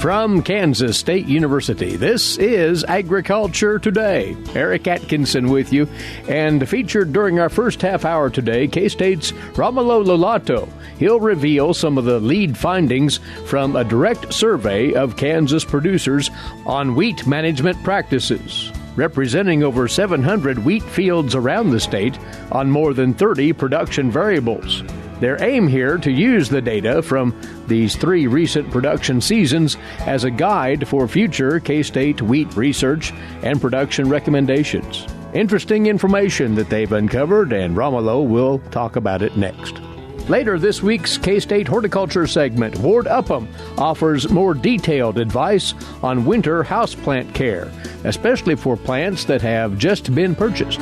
From Kansas State University, this is Agriculture Today. Eric Atkinson with you, and featured during our first half hour today, K-State's Romulo Lollato. He'll reveal some of the lead findings from a direct survey of Kansas producers on wheat management practices, representing over 700 wheat fields around the state on more than 30 production variables. Their aim here to use the data from these 3 recent production seasons as a guide for future K-State wheat research and production recommendations. Interesting information that they've uncovered, and Romulo will talk about it next. Later this week's K-State Horticulture segment, Ward Upham offers more detailed advice on winter houseplant care, especially for plants that have just been purchased.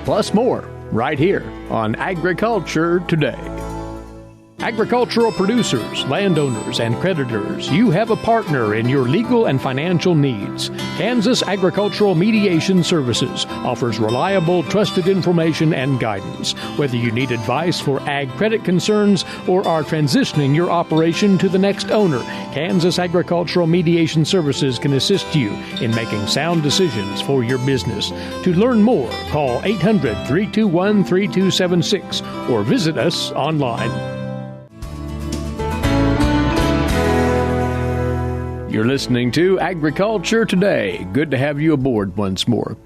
Plus more, right here on Agriculture Today. Agricultural producers, landowners, and creditors, you have a partner in your legal and financial needs. Kansas Agricultural Mediation Services offers reliable, trusted information and guidance. Whether you need advice for ag credit concerns or are transitioning your operation to the next owner, Kansas Agricultural Mediation Services can assist you in making sound decisions for your business. To learn more, call 800-321-3276 or visit us online. You're listening to Agriculture Today. Good to have you aboard once more.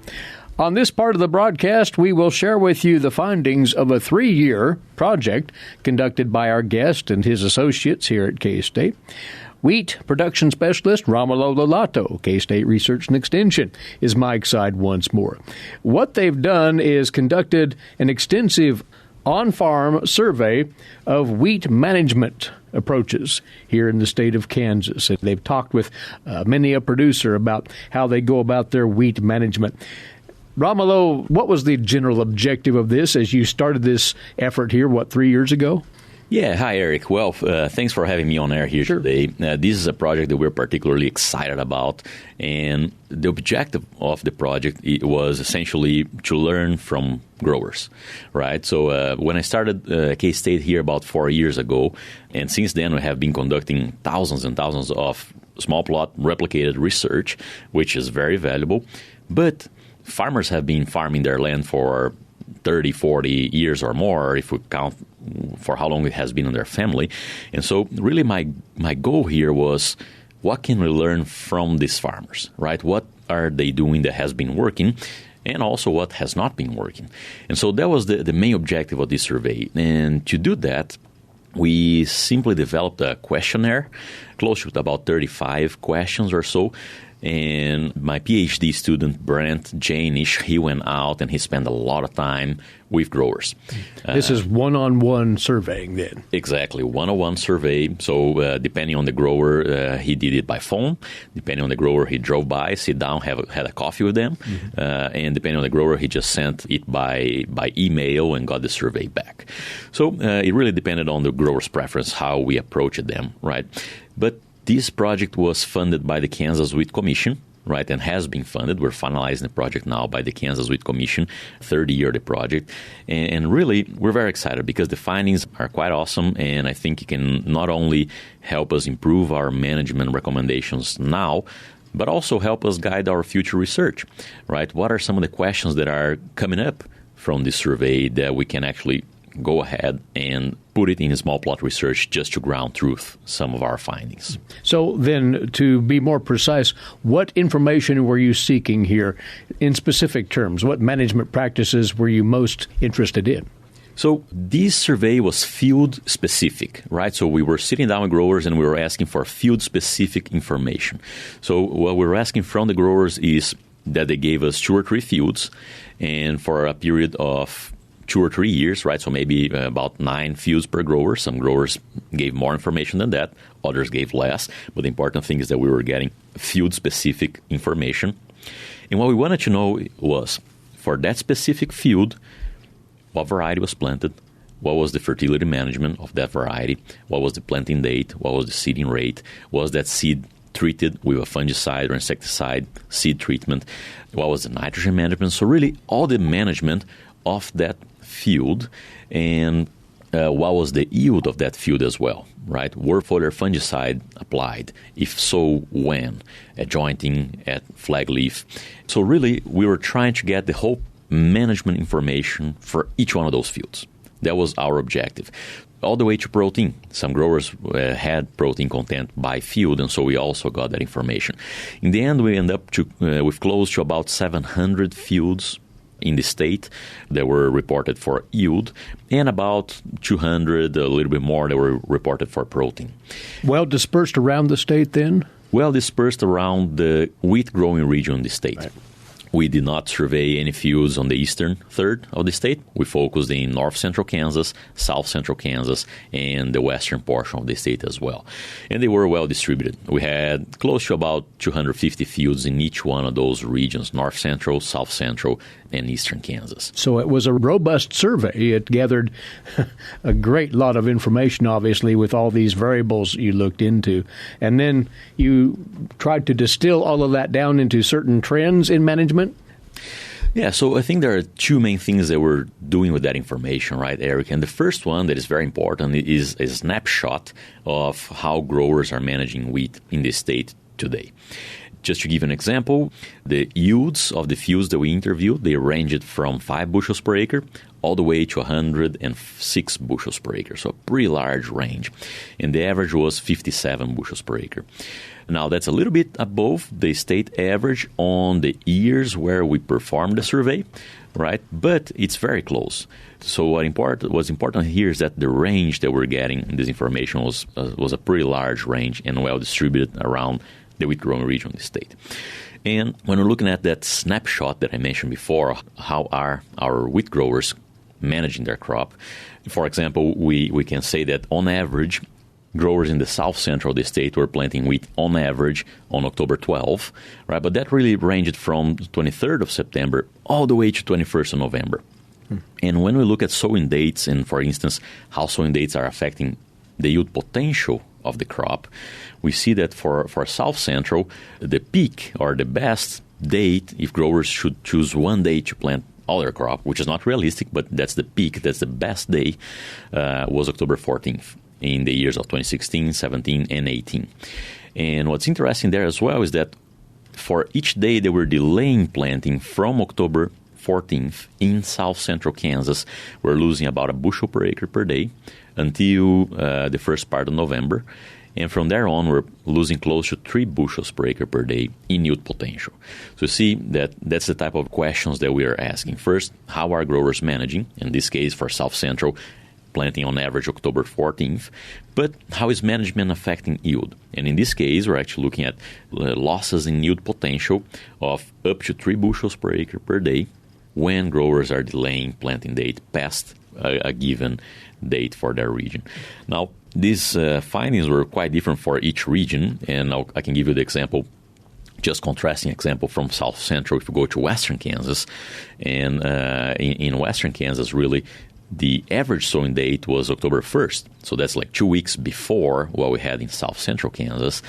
On this part of the broadcast, we will share with you the findings of a 3-year project conducted by our guest and his associates here at K-State. Wheat production specialist Romulo Lollato, K-State Research and Extension, is my side once more. What they've done is conducted an extensive on-farm survey of wheat management approaches here in the state of Kansas. And they've talked with many a producer about how they go about their wheat management. Romulo, what was the general objective of this as you started this effort here, 3 years ago? Yeah. Hi, Eric. Well, thanks for having me on air here today. This is a project that we're particularly excited about. And the objective of the project was essentially to learn from growers, right? So when I started K-State here about 4 years ago, and since then we have been conducting thousands and thousands of small plot replicated research, which is very valuable. But farmers have been farming their land for 30, 40 years or more, if we count for how long it has been in their family. And so really my goal here was, what can we learn from these farmers, right? What are they doing that has been working, and also what has not been working? And so that was the main objective of this survey. And to do that, we simply developed a questionnaire, close to about 35 questions or so. And my PhD student, Brent Janish, he went out and he spent a lot of time with growers. This is one-on-one surveying then? Exactly, one-on-one survey. So depending on the grower, he did it by phone. Depending on the grower, he drove by, sit down, had a coffee with them. And depending on the grower, he just sent it by email and got the survey back. So it really depended on the grower's preference, how we approached them, right? But this project was funded by the Kansas Wheat Commission, right, and has been funded. We're finalizing the project now by the Kansas Wheat Commission, 30 year the project. And really, we're very excited because the findings are quite awesome, and I think it can not only help us improve our management recommendations now, but also help us guide our future research, right? What are some of the questions that are coming up from this survey that we can actually go ahead and put it in a small plot research just to ground truth some of our findings. So then, to be more precise, what information were you seeking here in specific terms? What management practices were you most interested in? So this survey was field specific, right? So we were sitting down with growers and we were asking for field specific information. So what we were asking from the growers is that they gave us 2 or 3 fields, and for a period of 2 or 3 years, right? So maybe about 9 fields per grower. Some growers gave more information than that. Others gave less. But the important thing is that we were getting field-specific information. And what we wanted to know was, for that specific field, what variety was planted, what was the fertility management of that variety, what was the planting date, what was the seeding rate, was that seed treated with a fungicide or insecticide seed treatment, what was the nitrogen management. So really all the management of that field, and what was the yield of that field as well, right? Were foliar fungicide applied? If so, when? At jointing, at flag leaf. So really, we were trying to get the whole management information for each one of those fields. That was our objective. All the way to protein. Some growers had protein content by field, and so we also got that information. In the end, we end up with close to about 700 fields in the state that were reported for yield, and about 200, a little bit more, that were reported for protein. Well dispersed around the state then? Well dispersed around the wheat growing region in the state. Right. We did not survey any fields on the eastern third of the state. We focused in north-central Kansas, south-central Kansas, and the western portion of the state as well. And they were well distributed. We had close to about 250 fields in each one of those regions, north-central, south-central, and eastern Kansas. So it was a robust survey. It gathered a great lot of information, obviously, with all these variables you looked into. And then you tried to distill all of that down into certain trends in management? Yeah, so I think there are two main things that we're doing with that information, right, Eric? And the first one that is very important is a snapshot of how growers are managing wheat in the state today. Just to give an example, the yields of the fields that we interviewed, they ranged from 5 bushels per acre all the way to 106 bushels per acre, so a pretty large range. And the average was 57 bushels per acre. Now, that's a little bit above the state average on the years where we performed the survey, right? But it's very close. So what's important here is that the range that we're getting in this information was a pretty large range and well distributed around the wheat growing region of the state. And when we're looking at that snapshot that I mentioned before, how are our wheat growers managing their crop? For example, we can say that on average, growers in the south central of the state were planting wheat on average on October 12, right? But that really ranged from 23rd of September all the way to 21st of November. And when we look at sowing dates and, for instance, how sowing dates are affecting the yield potential of the crop, we see that for South Central, the peak or the best date, if growers should choose one day to plant all their crop, which is not realistic, but that's the peak, that's the best day, was October 14th in the years of 2016, 17, and 18. And what's interesting there as well is that for each day they were delaying planting from October 14th in South Central Kansas, we're losing about a bushel per acre per day until the first part of November. And from there on, we're losing close to 3 bushels per acre per day in yield potential. So you see that's the type of questions that we are asking. First, how are growers managing? In this case, for South Central, planting on average October 14th. But how is management affecting yield? And in this case, we're actually looking at losses in yield potential of up to 3 bushels per acre per day when growers are delaying planting date past a given date for their region. Now, these findings were quite different for each region, and I can give you the example, just contrasting example from South Central. If you go to Western Kansas, and in Western Kansas, really, the average sowing date was October 1st. So that's like 2 weeks before what we had in South Central Kansas,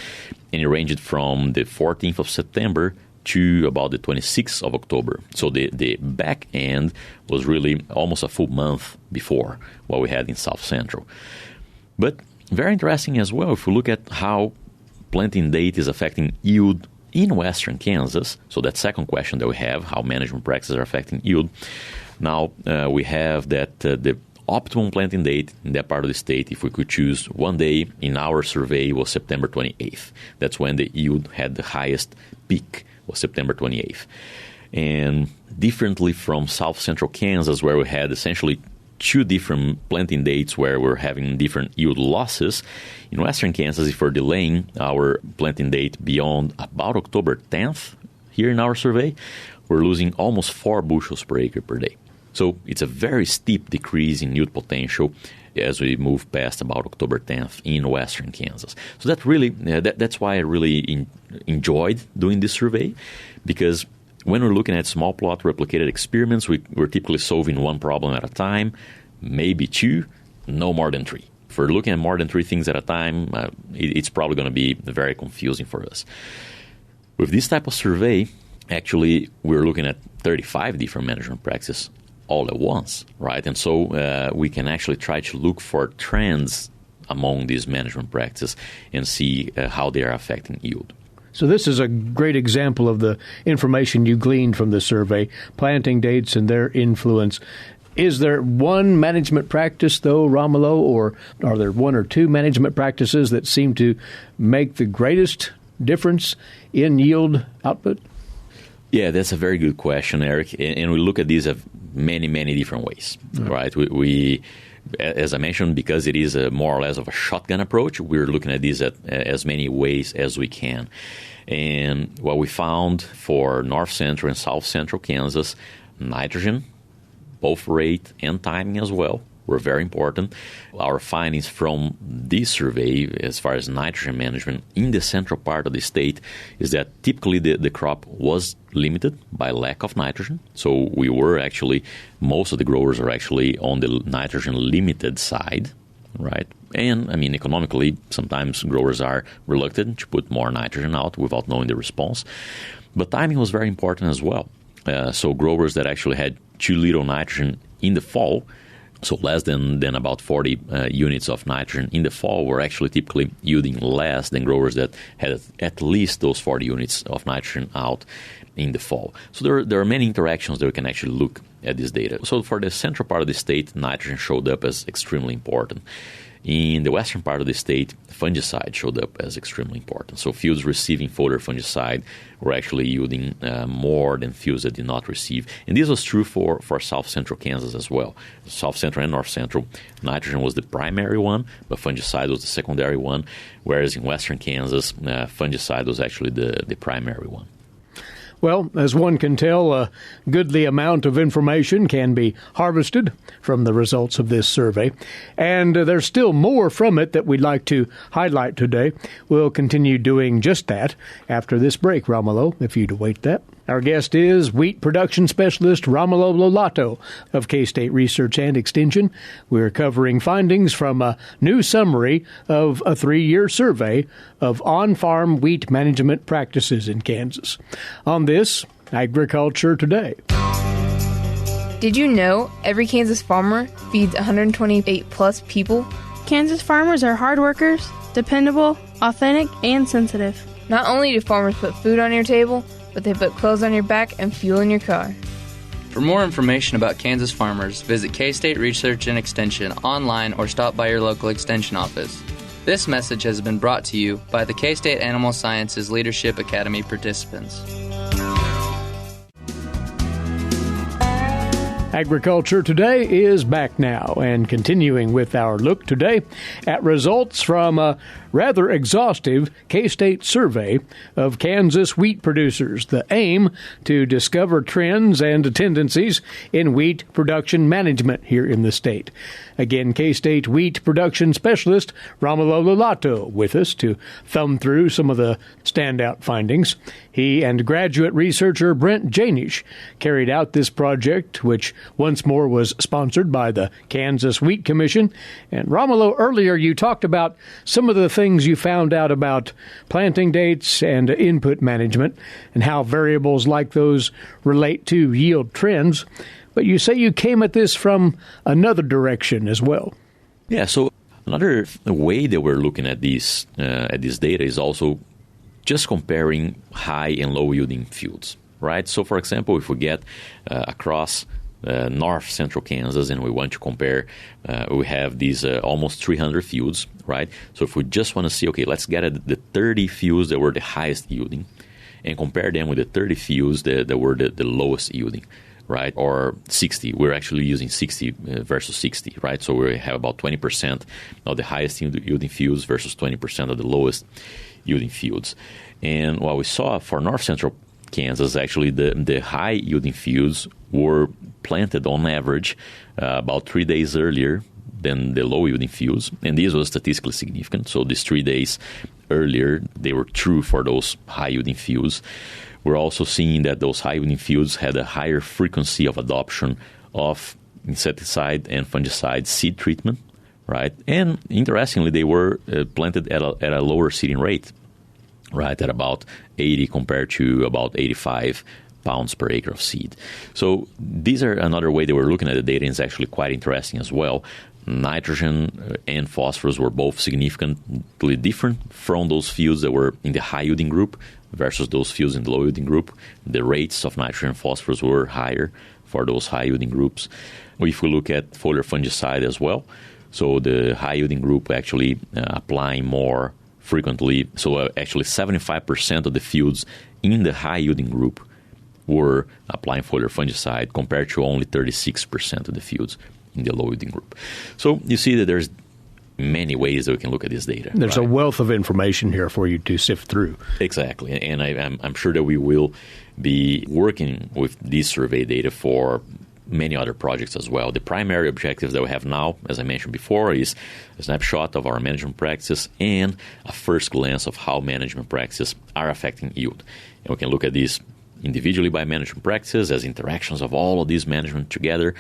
and it ranged from the 14th of September to about the 26th of October. So the back end was really almost a full month before what we had in South Central. But very interesting as well, if we look at how planting date is affecting yield in Western Kansas, so that second question that we have, how management practices are affecting yield. Now, we have that the optimum planting date in that part of the state, if we could choose one day in our survey, was September 28th. That's when the yield had the highest peak, was September 28th. And differently from South Central Kansas, where we had essentially 2 different planting dates where we're having different yield losses, in Western Kansas, if we're delaying our planting date beyond about October 10th, here in our survey, we're losing almost 4 bushels per acre per day. So it's a very steep decrease in yield potential as we move past about October 10th in Western Kansas. So that really, that's why I really enjoyed doing this survey, because when we're looking at small plot replicated experiments, we're typically solving one problem at a time, maybe 2, no more than 3. If we're looking at more than 3 things at a time, it's probably going to be very confusing for us. With this type of survey, actually, we're looking at 35 different management practices all at once, right? And so we can actually try to look for trends among these management practices and see how they are affecting yield. So this is a great example of the information you gleaned from the survey, planting dates and their influence. Is there one management practice, though, Romulo, or are there one or two management practices that seem to make the greatest difference in yield output? Yeah, that's a very good question, Eric. And we look at these many, many different ways, right? We as I mentioned, because it is more or less of a shotgun approach, we're looking at these at as many ways as we can. And what we found for north central and south central Kansas, nitrogen, both rate and timing as well, were very important. Our findings from this survey, as far as nitrogen management in the central part of the state, is that typically the crop was limited by lack of nitrogen. So we were actually, most of the growers are actually on the nitrogen limited side, right? And, I mean, economically, sometimes growers are reluctant to put more nitrogen out without knowing the response. But timing was very important as well. So growers that actually had too little nitrogen in the fall, so less than about 40 units of nitrogen in the fall, were actually typically yielding less than growers that had at least those 40 units of nitrogen out in the fall. So there are many interactions that we can actually look at this data. So for the central part of the state, nitrogen showed up as extremely important. In the western part of the state, fungicide showed up as extremely important. So fields receiving fodder fungicide were actually yielding more than fields that did not receive. And this was true for south central Kansas as well. South central and north central, nitrogen was the primary one, but fungicide was the secondary one, whereas in western Kansas, fungicide was actually the primary one. Well, as one can tell, a goodly amount of information can be harvested from the results of this survey, and there's still more from it that we'd like to highlight today. We'll continue doing just that after this break, Romulo, if you'd await that. Our guest is wheat production specialist Romulo Lollato of K-State Research and Extension. We're covering findings from a new summary of a 3-year survey of on-farm wheat management practices in Kansas. On this, Agriculture Today. Did you know every Kansas farmer feeds 128-plus people? Kansas farmers are hard workers, dependable, authentic, and sensitive. Not only do farmers put food on your table, but they put clothes on your back and fuel in your car. For more information about Kansas farmers, visit K-State Research and Extension online or stop by your local Extension office. This message has been brought to you by the K-State Animal Sciences Leadership Academy participants. Agriculture Today is back now, and continuing with our look today at results from a rather exhaustive K-State survey of Kansas wheat producers. The aim to discover trends and tendencies in wheat production management here in the state. Again, K-State wheat production specialist Romulo Lollato with us to thumb through some of the standout findings. He and graduate researcher Brent Janisch carried out this project, which once more was sponsored by the Kansas Wheat Commission. And Romulo, earlier you talked about some of the things you found out about planting dates and input management and how variables like those relate to yield trends. But you say you came at this from another direction as well. Yeah, so another way that we're looking at this data is also just comparing high and low yielding fields, right? So, for example, if we get across north central Kansas and we want to compare, we have these almost 300 fields, right? So if we just want to see, okay, let's get at the 30 fields that were the highest yielding and compare them with the 30 fields that were the lowest yielding, right? Or 60. We're actually using 60 versus 60, right? So we have about 20% of the highest yielding fields versus 20% of the lowest yielding fields. And what we saw for north central Kansas, actually the high yielding fields were planted on average about 3 days earlier than the low yielding fields, and this was statistically significant. So these 3 days earlier, they were true for those high yielding fields. We're also seeing that those high yielding fields had a higher frequency of adoption of insecticide and fungicide seed treatment, right? And interestingly, they were planted at a lower seeding rate, right, at about 80 compared to about 85 pounds per acre of seed. So these are another way that we're looking at the data, and it's actually quite interesting as well. Nitrogen and phosphorus were both significantly different from those fields that were in the high-yielding group versus those fields in the low-yielding group. The rates of nitrogen and phosphorus were higher for those high-yielding groups. If we look at foliar fungicide as well, so the high-yielding group actually applying more frequently. So actually 75% of the fields in the high-yielding group were applying foliar fungicide compared to only 36% of the fields in the low-yielding group. So you see that there's many ways that we can look at this data. There's a wealth of information here for you to sift through. Exactly. And I'm sure that we will be working with this survey data for many other projects as well. The primary objectives that we have now, as I mentioned before, is a snapshot of our management practices and a first glance of how management practices are affecting yield. And we can look at these individually by management practices as interactions of all of these management together,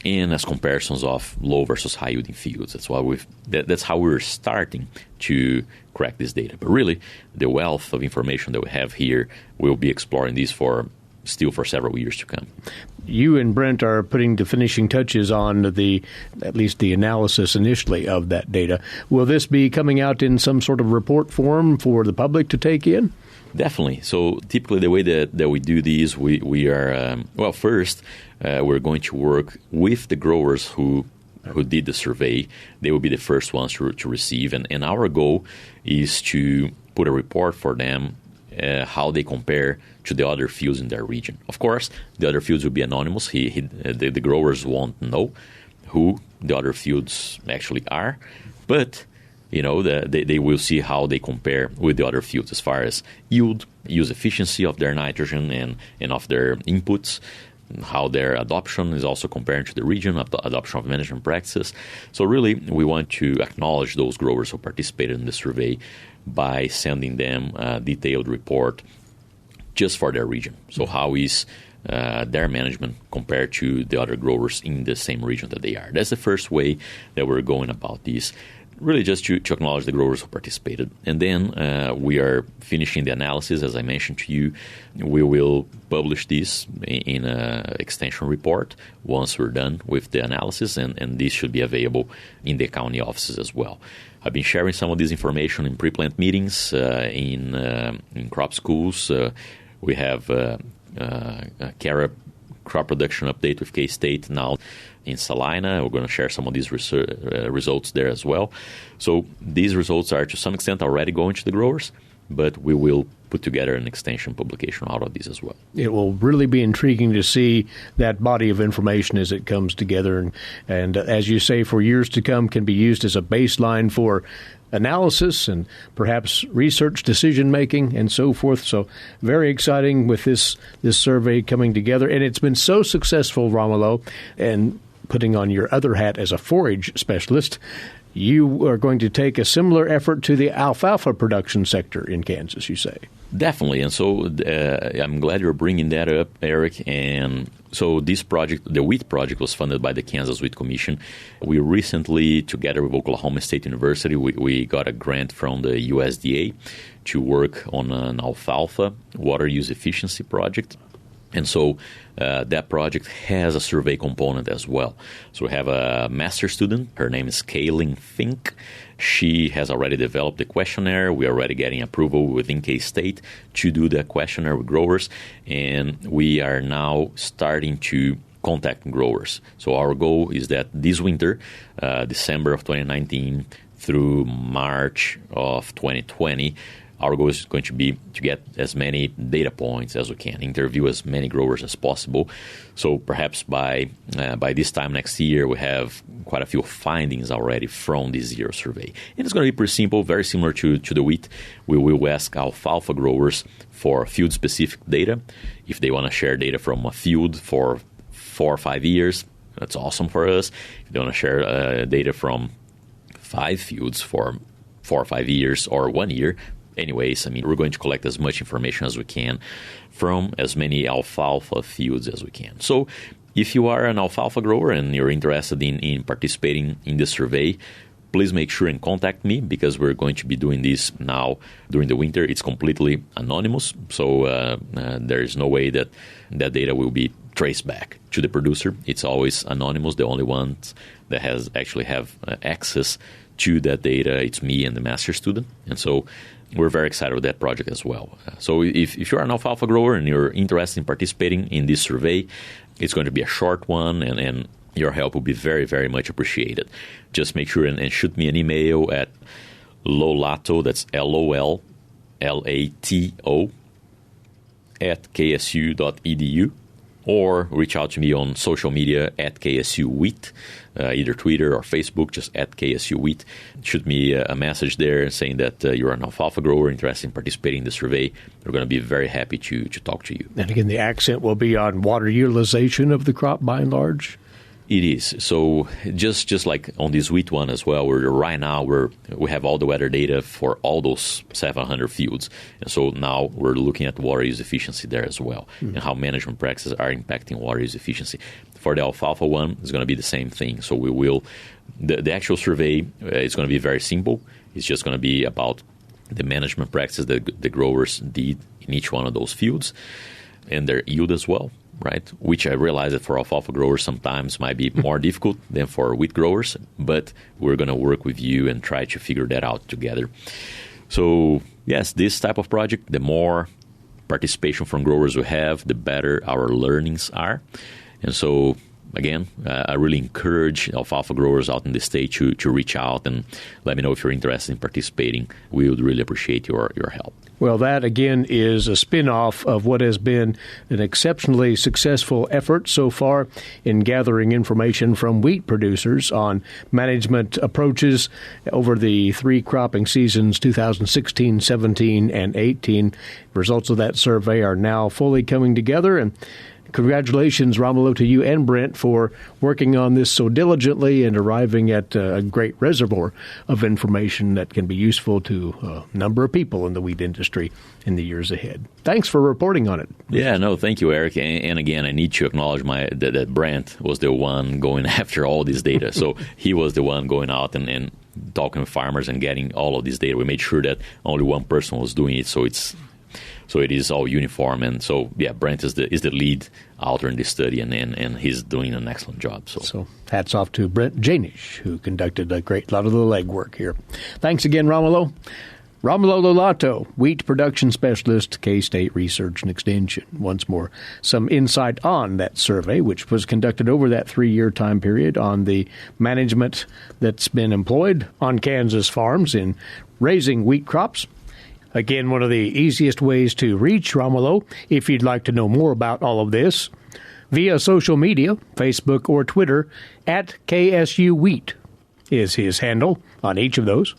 and as comparisons of low versus high yielding fields. That's how we're starting to crack this data. But really, the wealth of information that we have here, we'll be exploring these for several years to come. You and Brent are putting the finishing touches on at least the analysis initially of that data. Will this be coming out in some sort of report form for the public to take in? Definitely. So typically the way that we do these, we are, first, we're going to work with the growers who did the survey. They will be the first ones to receive. And our goal is to put a report for them how they compare to the other fields in their region. Of course, the other fields will be anonymous. The growers won't know who the other fields actually are. But they will see how they compare with the other fields as far as yield, use efficiency of their nitrogen and of their inputs, how their adoption is also compared to the region of the adoption of management practices. So really, we want to acknowledge those growers who participated in the survey by sending them a detailed report just for their region. So how is their management compared to the other growers in the same region that they are? That's the first way that we're going about this. Really just to acknowledge the growers who participated. And then we are finishing the analysis, as I mentioned to you. We will publish this in an extension report once we're done with the analysis, and this should be available in the county offices as well. I've been sharing some of this information in pre-plant meetings, in crop schools. We have a crop production update with K-State now in Salina. We're going to share some of these results there as well. So these results are to some extent already going to the growers, but we will put together an extension publication out of these as well. It will really be intriguing to see that body of information as it comes together. And as you say, for years to come, can be used as a baseline for analysis and perhaps research decision-making and so forth. So very exciting with this survey coming together. And it's been so successful, Romulo, and putting on your other hat as a forage specialist, you are going to take a similar effort to the alfalfa production sector in Kansas, you say. Definitely. And so I'm glad you're bringing that up, Eric. And so this project, the wheat project, was funded by the Kansas Wheat Commission. We recently, together with Oklahoma State University, we got a grant from the USDA to work on an alfalfa water use efficiency project. And so that project has a survey component as well. So we have a master student. Her name is Kaylin Fink. She has already developed the questionnaire. We are already getting approval within K-State to do the questionnaire with growers. And we are now starting to contact growers. So our goal is that this winter, December of 2019 through March of 2020, our goal is going to be to get as many data points as we can, interview as many growers as possible. So perhaps by this time next year, we have quite a few findings already from this year's survey. And it's going to be pretty simple, very similar to the wheat. We will ask alfalfa growers for field-specific data. If they want to share data from a field for 4 or 5 years, that's awesome for us. If they want to share data from 5 fields for 4 or 5 years or 1 year, anyways, we're going to collect as much information as we can from as many alfalfa fields as we can. So if you are an alfalfa grower and you're interested in participating in this survey, please make sure and contact me because we're going to be doing this now during the winter. It's completely anonymous, so there is no way that that data will be traced back to the producer. It's always anonymous. The only ones that actually have access to that data, it's me and the master student. And so we're very excited with that project as well. So if you're an alfalfa grower and you're interested in participating in this survey, it's going to be a short one, and your help will be very, very much appreciated. Just make sure and shoot me an email at Lollato, that's LOLLATO, @ksu.edu, or reach out to me on social media at KSU Wheat, either Twitter or Facebook, just at KSU Wheat. Shoot me a message there saying that you're an alfalfa grower interested in participating in the survey. We're going to be very happy to talk to you. And again, the accent will be on water utilization of the crop by and large? It is. So just like on this wheat one as well, right now we have all the weather data for all those 700 fields. And so now we're looking at water use efficiency there as well, and how management practices are impacting water use efficiency. For the alfalfa one, it's going to be the same thing. So we will, the actual survey is going to be very simple. It's just going to be about the management practices that the growers did in each one of those fields and their yield as well. Right, which I realize that for alfalfa growers sometimes might be more difficult than for wheat growers, but we're going to work with you and try to figure that out together. So, yes, this type of project, the more participation from growers we have, the better our learnings are. And so, again, I really encourage alfalfa growers out in the state to reach out and let me know if you're interested in participating. We would really appreciate your help. Well, that, again, is a spin-off of what has been an exceptionally successful effort so far in gathering information from wheat producers on management approaches over the 3 cropping seasons, 2016, 17, and 18. Results of that survey are now fully coming together, and congratulations, Romulo, to you and Brent for working on this so diligently and arriving at a great reservoir of information that can be useful to a number of people in the wheat industry in the years ahead. Thanks for reporting on it. Yeah, no, thank you, Eric. And again, I need to acknowledge that Brent was the one going after all this data. So he was the one going out and talking with farmers and getting all of this data. We made sure that only one person was doing it, so it is all uniform. And so, yeah, Brent is the lead author in this study, and he's doing an excellent job. So hats off to Brent Janish, who conducted a great lot of the legwork here. Thanks again, Romulo. Romulo Lollato, wheat production specialist, K-State Research and Extension. Once more, some insight on that survey, which was conducted over that 3-year time period on the management that's been employed on Kansas farms in raising wheat crops. Again, one of the easiest ways to reach Romulo, if you'd like to know more about all of this, via social media, Facebook or Twitter, at KSU Wheat is his handle on each of those.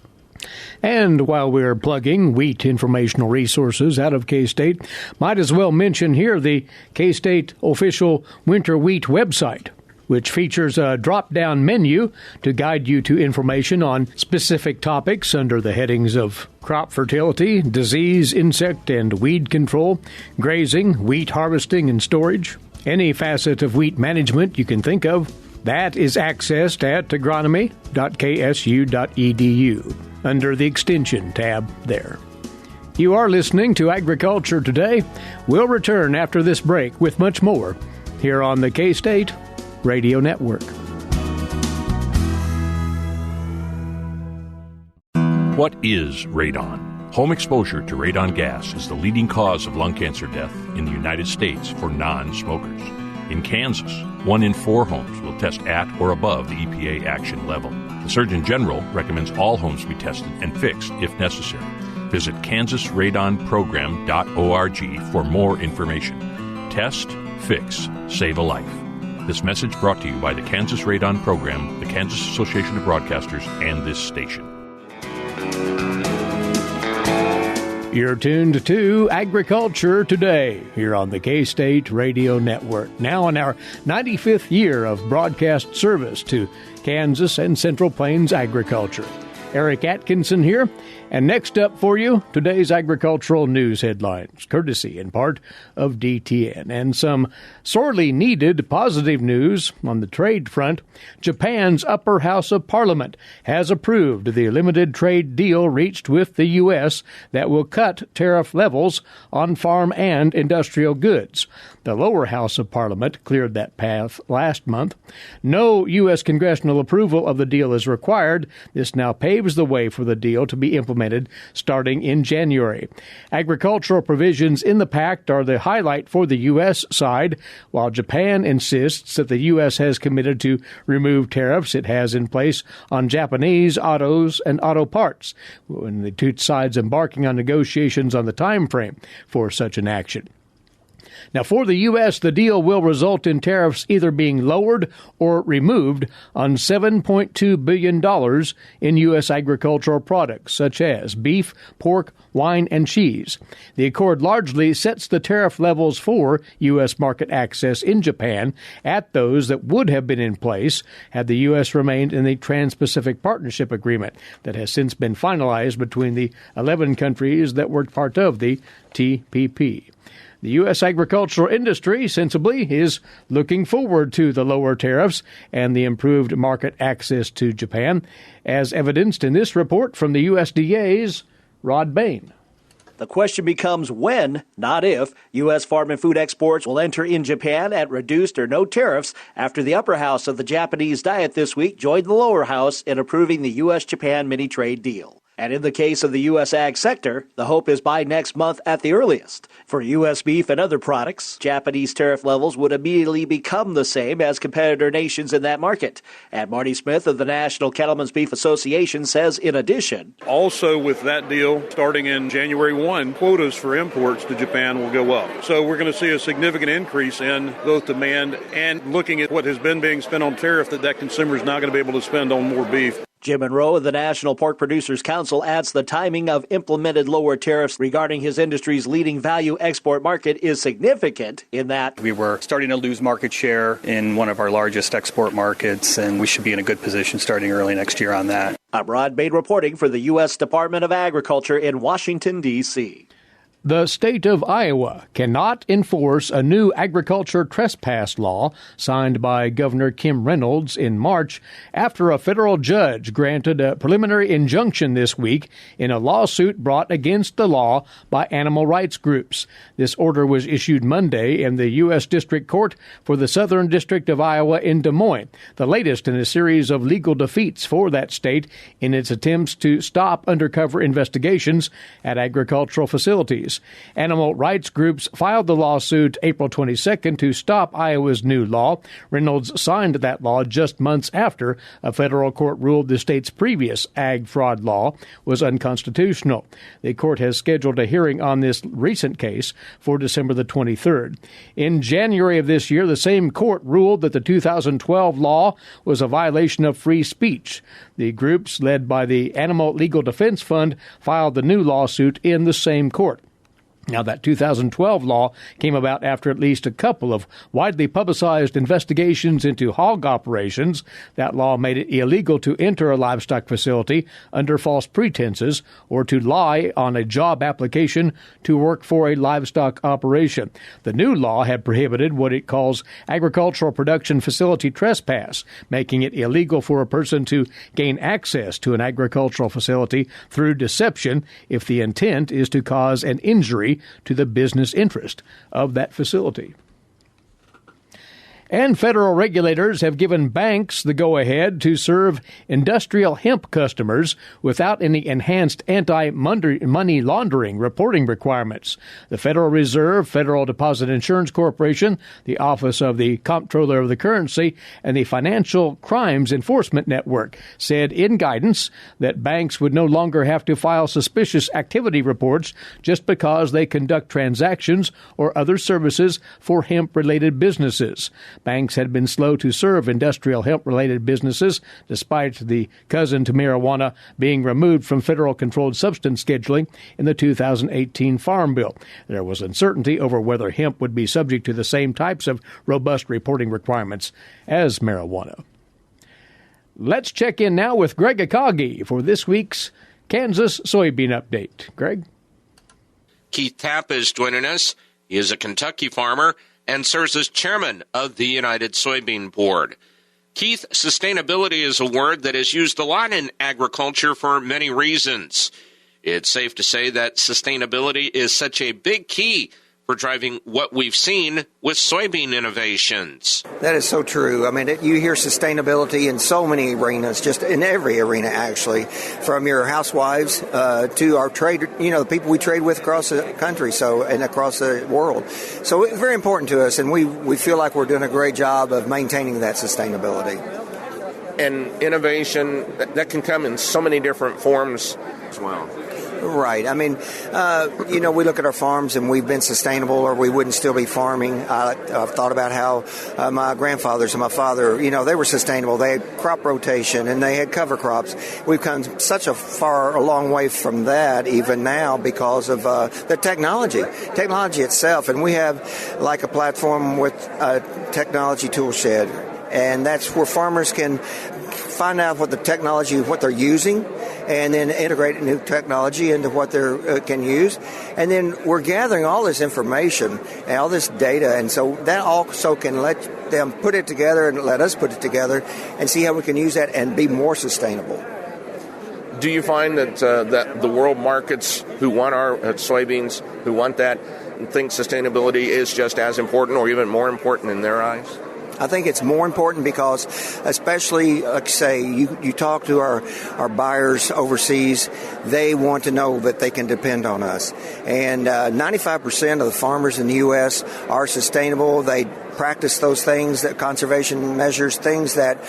And while we're plugging wheat informational resources out of K-State, might as well mention here the K-State official winter wheat website, which features a drop-down menu to guide you to information on specific topics under the headings of crop fertility, disease, insect and weed control, grazing, wheat harvesting and storage. Any facet of wheat management you can think of, that is accessed at agronomy.ksu.edu under the Extension tab there. You are listening to Agriculture Today. We'll return after this break with much more here on the K-State Radio Network. What is radon? Home exposure to radon gas is the leading cause of lung cancer death in the United States for non-smokers. In Kansas, 1 in 4 homes will test at or above the EPA action level. The Surgeon General recommends all homes be tested and fixed if necessary. Visit kansasradonprogram.org for more information. Test, fix, save a life. This message brought to you by the Kansas Radon Program, the Kansas Association of Broadcasters, and this station. You're tuned to Agriculture Today here on the K-State Radio Network. Now in our 95th year of broadcast service to Kansas and Central Plains agriculture. Eric Atkinson here. And next up for you, today's agricultural news headlines, courtesy in part of DTN. And some sorely needed positive news on the trade front. Japan's upper house of parliament has approved the limited trade deal reached with the U.S. that will cut tariff levels on farm and industrial goods. The lower house of parliament cleared that path last month. No U.S. congressional approval of the deal is required. This now paves the way for the deal to be implemented starting in January. Agricultural provisions in the pact are the highlight for the U.S. side, while Japan insists that the U.S. has committed to remove tariffs it has in place on Japanese autos and auto parts, when the two sides embarking on negotiations on the time frame for such an action. Now, for the U.S., the deal will result in tariffs either being lowered or removed on $7.2 billion in U.S. agricultural products, such as beef, pork, wine, and cheese. The accord largely sets the tariff levels for U.S. market access in Japan at those that would have been in place had the U.S. remained in the Trans-Pacific Partnership Agreement that has since been finalized between the 11 countries that were part of the TPP. The U.S. agricultural industry, sensibly, is looking forward to the lower tariffs and the improved market access to Japan, as evidenced in this report from the USDA's Rod Bain. The question becomes when, not if, U.S. farm and food exports will enter in Japan at reduced or no tariffs after the upper house of the Japanese Diet this week joined the lower house in approving the U.S.-Japan mini-trade deal. And in the case of the U.S. ag sector, the hope is by next month at the earliest. For U.S. beef and other products, Japanese tariff levels would immediately become the same as competitor nations in that market. And Marty Smith of the National Cattlemen's Beef Association says, in addition, also with that deal, starting in January 1, quotas for imports to Japan will go up. So we're going to see a significant increase in both demand and looking at what has been being spent on tariff that consumer is now going to be able to spend on more beef. Jim Monroe of the National Pork Producers Council adds the timing of implemented lower tariffs regarding his industry's leading value export market is significant in that we were starting to lose market share in one of our largest export markets, and we should be in a good position starting early next year on that. I'm Rod Bain reporting for the U.S. Department of Agriculture in Washington, D.C. The state of Iowa cannot enforce a new agriculture trespass law signed by Governor Kim Reynolds in March after a federal judge granted a preliminary injunction this week in a lawsuit brought against the law by animal rights groups. This order was issued Monday in the U.S. District Court for the Southern District of Iowa in Des Moines, the latest in a series of legal defeats for that state in its attempts to stop undercover investigations at agricultural facilities. Animal rights groups filed the lawsuit April 22nd to stop Iowa's new law. Reynolds signed that law just months after a federal court ruled the state's previous ag fraud law was unconstitutional. The court has scheduled a hearing on this recent case for December the 23rd. In January of this year, the same court ruled that the 2012 law was a violation of free speech. The groups, led by the Animal Legal Defense Fund, filed the new lawsuit in the same court. Now, that 2012 law came about after at least a couple of widely publicized investigations into hog operations. That law made it illegal to enter a livestock facility under false pretenses or to lie on a job application to work for a livestock operation. The new law had prohibited what it calls agricultural production facility trespass, making it illegal for a person to gain access to an agricultural facility through deception if the intent is to cause an injury to the business interest of that facility. And federal regulators have given banks the go-ahead to serve industrial hemp customers without any enhanced anti-money laundering reporting requirements. The Federal Reserve, Federal Deposit Insurance Corporation, the Office of the Comptroller of the Currency, and the Financial Crimes Enforcement Network said in guidance that banks would no longer have to file suspicious activity reports just because they conduct transactions or other services for hemp-related businesses. Banks had been slow to serve industrial hemp-related businesses, despite the cousin to marijuana being removed from federal controlled substance scheduling in the 2018 Farm Bill. There was uncertainty over whether hemp would be subject to the same types of robust reporting requirements as marijuana. Let's check in now with Greg Akagi for this week's Kansas soybean update. Greg? Keith Tapp is joining us. He is a Kentucky farmer and serves as chairman of the United Soybean Board. Keith, sustainability is a word that is used a lot in agriculture for many reasons. It's safe to say that sustainability is such a big key for driving what we've seen with soybean innovations. That is so true. I mean, you hear sustainability in so many arenas, just in every arena, actually, from your housewives to our trade, the people we trade with across the country and across the world. So it's very important to us, and we feel like we're doing a great job of maintaining that sustainability. And innovation, that can come in so many different forms as well. Right. I mean, we look at our farms and we've been sustainable or we wouldn't still be farming. I've thought about how my grandfathers and my father, they were sustainable. They had crop rotation and they had cover crops. We've come a long way from that even now because of the technology itself. And we have like a platform with a technology tool shed. And that's where farmers can find out what they're using, and then integrate new technology into what they can use. And then we're gathering all this information and all this data, and so that also can let them put it together and let us put it together and see how we can use that and be more sustainable. Do you find that that the world markets who want our soybeans, who want that, think sustainability is just as important or even more important in their eyes? I think it's more important because, especially, like say, you talk to our buyers overseas, they want to know that they can depend on us. And 95% of the farmers in the U.S. are sustainable. They practice those things, that conservation measures, things that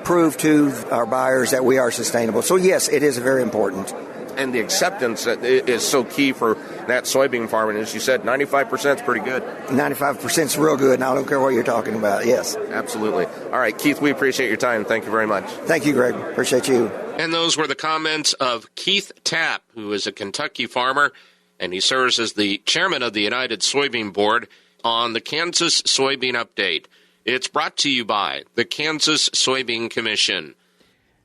prove to our buyers that we are sustainable. So, yes, it is very important. And the acceptance is so key for that soybean farming. As you said, 95% is pretty good. 95% is real good, and I don't care what you're talking about, yes. Absolutely. All right, Keith, we appreciate your time. Thank you very much. Thank you, Greg. Appreciate you. And those were the comments of Keith Tapp, who is a Kentucky farmer, and he serves as the chairman of the United Soybean Board on the Kansas Soybean Update. It's brought to you by the Kansas Soybean Commission.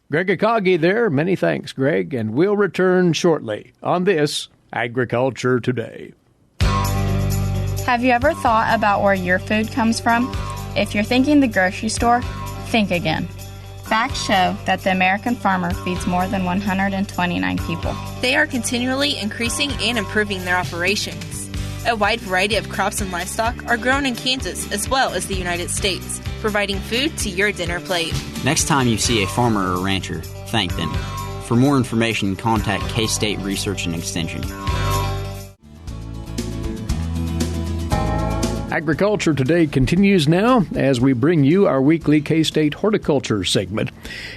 Greg Akagi there. Many thanks, Greg, and we'll return shortly on this Agriculture Today. Have you ever thought about where your food comes from? If you're thinking the grocery store, think again. Facts show that the American farmer feeds more than 129 people. They are continually increasing and improving their operations. A wide variety of crops and livestock are grown in Kansas as well as the United States, providing food to your dinner plate. Next time you see a farmer or rancher, thank them. For more information, contact K-State Research and Extension. Agriculture Today continues now as we bring you our weekly K-State horticulture segment.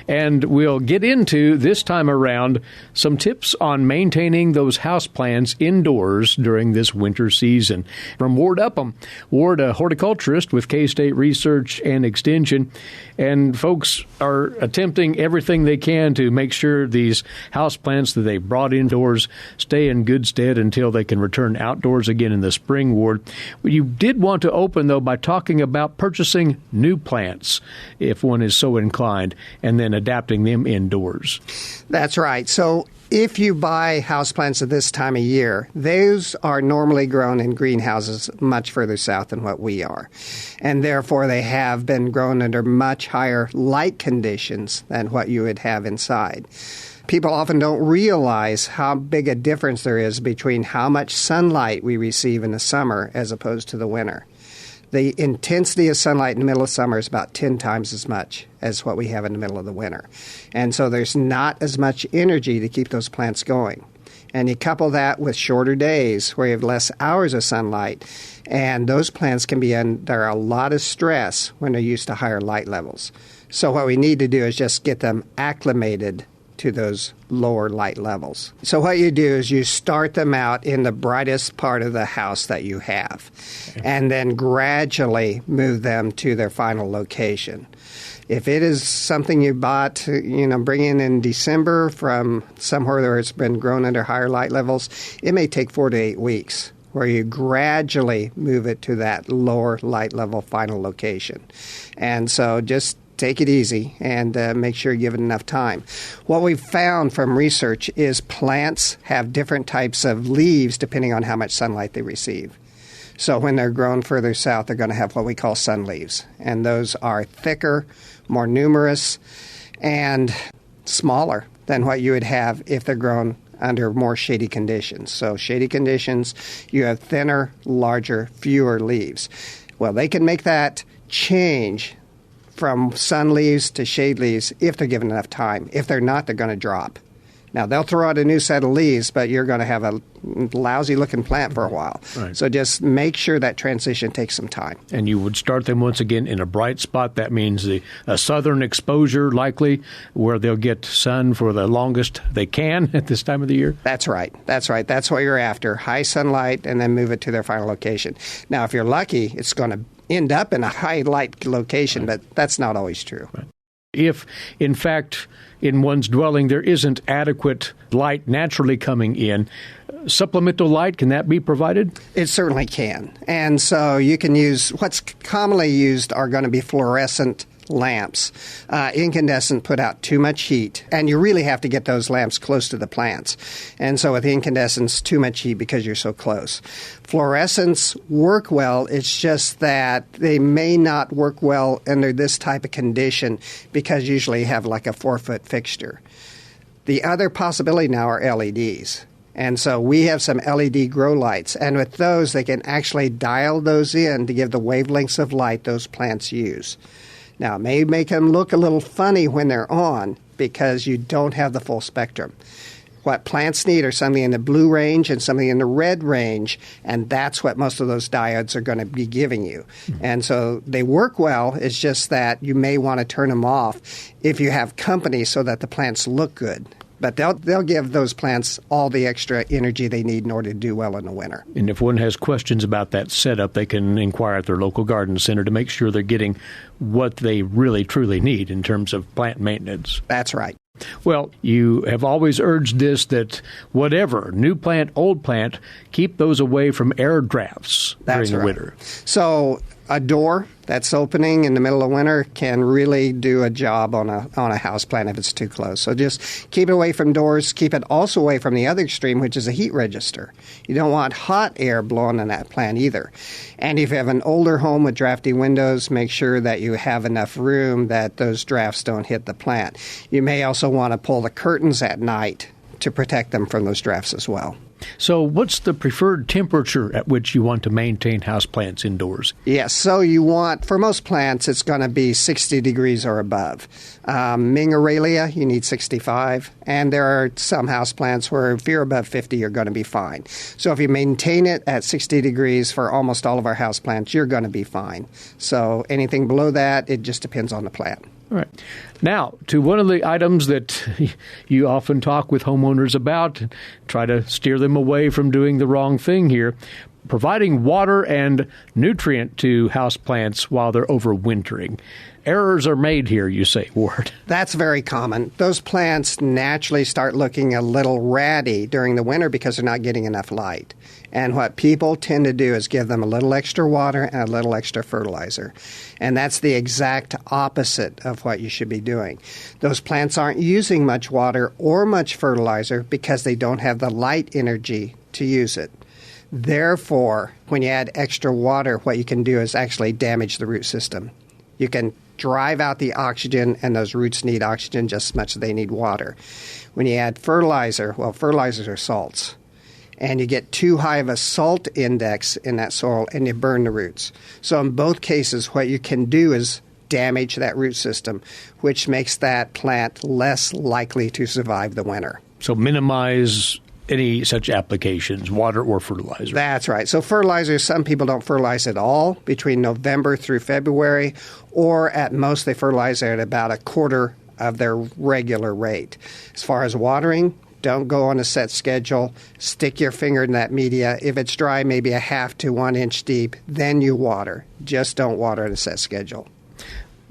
And we'll get into, this time around, some tips on maintaining those houseplants indoors during this winter season. From Ward Upham. Ward, a horticulturist with K-State Research and Extension. And folks are attempting everything they can to make sure these houseplants that they brought indoors stay in good stead until they can return outdoors again in the spring, Ward. You did want to open, though, by talking about purchasing new plants, if one is so inclined, and then adapting them indoors. That's right. So if you buy houseplants at this time of year, those are normally grown in greenhouses much further south than what we are. And therefore, they have been grown under much higher light conditions than what you would have inside. People often don't realize how big a difference there is between how much sunlight we receive in the summer as opposed to the winter. The intensity of sunlight in the middle of summer is about 10 times as much as what we have in the middle of the winter. And so there's not as much energy to keep those plants going. And you couple that with shorter days where you have less hours of sunlight, and those plants can be under a lot of stress when they're used to higher light levels. So what we need to do is just get them acclimated to those lower light levels. So what you do is you start them out in the brightest part of the house that you have, and then gradually move them to their final location. If it is something you bought, bring in December from somewhere where it's been grown under higher light levels, it may take 4 to 8 weeks where you gradually move it to that lower light level final location. And so just take it easy and make sure you give it enough time. What we've found from research is plants have different types of leaves depending on how much sunlight they receive. So when they're grown further south, they're going to have what we call sun leaves. And those are thicker, more numerous, and smaller than what you would have if they're grown under more shady conditions. So shady conditions, you have thinner, larger, fewer leaves. Well, they can make that change from sun leaves to shade leaves if they're given enough time. If they're not, they're going to drop. Now, they'll throw out a new set of leaves, but you're going to have a lousy-looking plant for a while. Right. So just make sure that transition takes some time. And you would start them once again in a bright spot. That means a southern exposure, likely, where they'll get sun for the longest they can at this time of the year? That's right. That's right. That's what you're after, high sunlight, and then move it to their final location. Now, if you're lucky, it's going to end up in a high-light location, but that's not always true. Right. If, in fact, in one's dwelling there isn't adequate light naturally coming in, supplemental light, can that be provided? It certainly can. And so you can use, what's commonly used are going to be fluorescent lamps. Incandescent put out too much heat, and you really have to get those lamps close to the plants. And so with incandescents, too much heat because you're so close. Fluorescents work well, it's just that they may not work well under this type of condition because usually you have like a 4-foot fixture. The other possibility now are LEDs. And so we have some LED grow lights, and with those they can actually dial those in to give the wavelengths of light those plants use. Now, it may make them look a little funny when they're on because you don't have the full spectrum. What plants need are something in the blue range and something in the red range, and that's what most of those diodes are going to be giving you. Mm-hmm. And so they work well. It's just that you may want to turn them off if you have company so that the plants look good. But they'll give those plants all the extra energy they need in order to do well in the winter. And if one has questions about that setup, they can inquire at their local garden center to make sure they're getting what they really, truly need in terms of plant maintenance. That's right. Well, you have always urged this, that whatever, new plant, old plant, keep those away from air drafts during the winter. So a door that's opening in the middle of winter can really do a job on a house plant if it's too close. So just keep it away from doors. Keep it also away from the other extreme, which is a heat register. You don't want hot air blowing in that plant either. And if you have an older home with drafty windows, make sure that you have enough room that those drafts don't hit the plant. You may also want to pull the curtains at night to protect them from those drafts as well. So what's the preferred temperature at which you want to maintain houseplants indoors? Yes, so you want, for most plants, it's going to be 60 degrees or above. Ming Aurelia, you need 65, and there are some houseplants where if you're above 50, you're going to be fine. So if you maintain it at 60 degrees for almost all of our houseplants, you're going to be fine. So anything below that, it just depends on the plant. All right. Now, to one of the items that you often talk with homeowners about, try to steer them away from doing the wrong thing here, providing water and nutrient to houseplants while they're overwintering. Errors are made here, you say, Ward. That's very common. Those plants naturally start looking a little ratty during the winter because they're not getting enough light. And what people tend to do is give them a little extra water and a little extra fertilizer. And that's the exact opposite of what you should be doing. Those plants aren't using much water or much fertilizer because they don't have the light energy to use it. Therefore, when you add extra water, what you can do is actually damage the root system. You can drive out the oxygen, and those roots need oxygen just as much as they need water. When you add fertilizer, well, fertilizers are salts. And you get too high of a salt index in that soil, and you burn the roots. So in both cases, what you can do is damage that root system, which makes that plant less likely to survive the winter. So minimize any such applications, water or fertilizer. That's right. So fertilizer, some people don't fertilize at all between November through February, or at most they fertilize at about a quarter of their regular rate. As far as watering, don't go on a set schedule. Stick your finger in that media. If it's dry, maybe a half to 1 inch deep, then you water. Just don't water at a set schedule.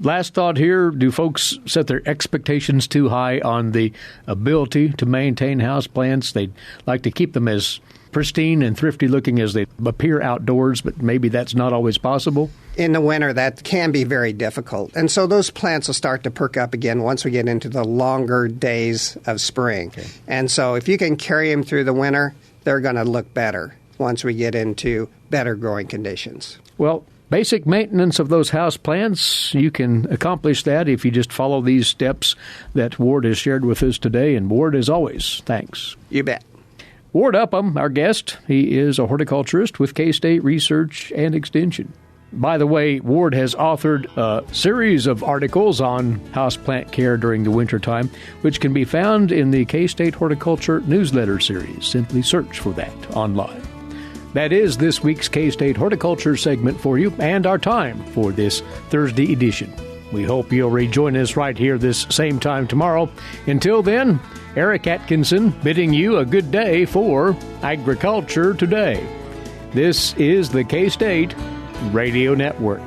Last thought here, do folks set their expectations too high on the ability to maintain houseplants? They'd like to keep them as pristine and thrifty looking as they appear outdoors, but maybe that's not always possible? In the winter, that can be very difficult. And so those plants will start to perk up again once we get into the longer days of spring. Okay. And so if you can carry them through the winter, they're going to look better once we get into better growing conditions. Well, basic maintenance of those house plants, you can accomplish that if you just follow these steps that Ward has shared with us today. And Ward, as always, thanks. You bet. Ward Upham, our guest, he is a horticulturist with K-State Research and Extension. By the way, Ward has authored a series of articles on houseplant care during the wintertime, which can be found in the K-State Horticulture newsletter series. Simply search for that online. That is this week's K-State Horticulture segment for you and our time for this Thursday edition. We hope you'll rejoin us right here this same time tomorrow. Until then, Eric Atkinson bidding you a good day for Agriculture Today. This is the K-State Radio Network.